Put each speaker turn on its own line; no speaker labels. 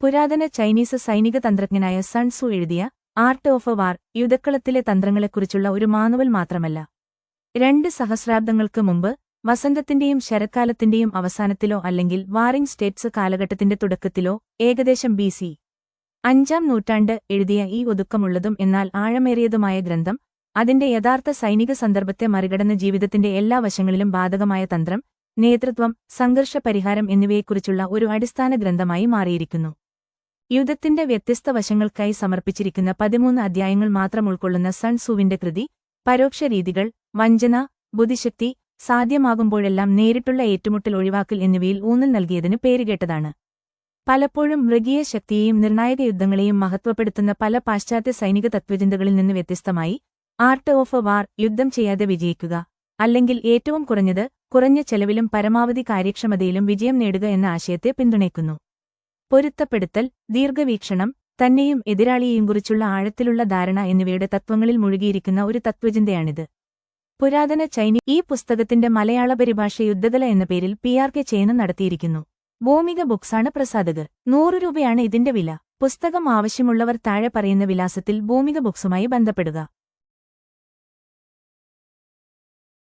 പുരാതന ചൈനീസ് സൈനിക തന്ത്രജ്ഞനായ സൺ സു എഴുതിയ ആർട്ട് ഓഫ് എ വാർ യുദ്ധക്കളത്തിലെ തന്ത്രങ്ങളെക്കുറിച്ചുള്ള ഒരു മാനുവൽ മാത്രമല്ല. 2 സഹസ്രാബ്ദങ്ങൾക്ക് മുമ്പ് വസന്തത്തിന്റെയും ശരത്കാലത്തിന്റെയും അവസാനത്തിലോ അല്ലെങ്കിൽ വാറിംഗ് സ്റ്റേറ്റ്സ് കാലഘട്ടത്തിന്റെ തുടക്കത്തിലോ ഏകദേശം BC 5ാം നൂറ്റാണ്ട് എഴുതിയ ഈ ഒതുക്കമുള്ളതും എന്നാൽ ആഴമേറിയതുമായ ഗ്രന്ഥം അതിന്റെ യഥാർത്ഥ സൈനിക സന്ദർഭത്തെ മറികടന്ന് ജീവിതത്തിന്റെ എല്ലാ വശങ്ങളിലും ബാധകമായ തന്ത്രം, നേതൃത്വം, സംഘർഷ പരിഹാരം എന്നിവയെക്കുറിച്ചുള്ള ഒരു അടിസ്ഥാന ഗ്രന്ഥമായി മാറിയിരിക്കുന്നു. യുദ്ധത്തിന്റെ വ്യത്യസ്ത വശങ്ങൾക്കായി സമർപ്പിച്ചിരിക്കുന്ന 13 അധ്യായങ്ങൾ മാത്രം ഉൾക്കൊള്ളുന്ന സൺ സൂവിന്റെ കൃതി, പരോക്ഷ രീതികൾ, വഞ്ചന, ബുദ്ധിശക്തി, സാധ്യമാകുമ്പോഴെല്ലാം നേരിട്ടുള്ള ഏറ്റുമുട്ടൽ ഒഴിവാക്കൽ എന്നിവയിൽ ഊന്നൽ നൽകിയതിന് പേരുകേട്ടതാണ്. പലപ്പോഴും മൃഗീയ ശക്തിയെയും നിർണായക യുദ്ധങ്ങളെയും മഹത്വപ്പെടുത്തുന്ന പല പാശ്ചാത്യ സൈനിക തത്വചിന്തകളിൽ നിന്ന് വ്യത്യസ്തമായി, ആർട്ട് ഓഫ് എ വാർ യുദ്ധം ചെയ്യാതെ വിജയിക്കുക, അല്ലെങ്കിൽ ഏറ്റവും കുറഞ്ഞത് കുറഞ്ഞ ചെലവിലും പരമാവധി കാര്യക്ഷമതയിലും വിജയം നേടുക എന്ന ആശയത്തെ പിന്തുണയ്ക്കുന്നു. പൊരുത്തപ്പെടുത്തൽ, ദീർഘവീക്ഷണം, തന്നെയും എതിരാളിയെയും കുറിച്ചുള്ള ആഴത്തിലുള്ള ധാരണ എന്നിവയുടെ തത്വങ്ങളിൽ മുഴുകിയിരിക്കുന്ന ഒരു തത്വചിന്തയാണിത്. പുരാതന ഈ പുസ്തകത്തിന്റെ മലയാള പരിഭാഷ യുദ്ധകല എന്ന പേരിൽ PRK ചേന നടത്തിയിരിക്കുന്നു. ഭൂമിക ബുക്സാണ് പ്രസാധകർ. 100 രൂപയാണ് ഇതിന്റെ വില. പുസ്തകം ആവശ്യമുള്ളവർ താഴെ പറയുന്ന വിലാസത്തിൽ ഭൂമിക ബുക്സുമായി ബന്ധപ്പെടുക.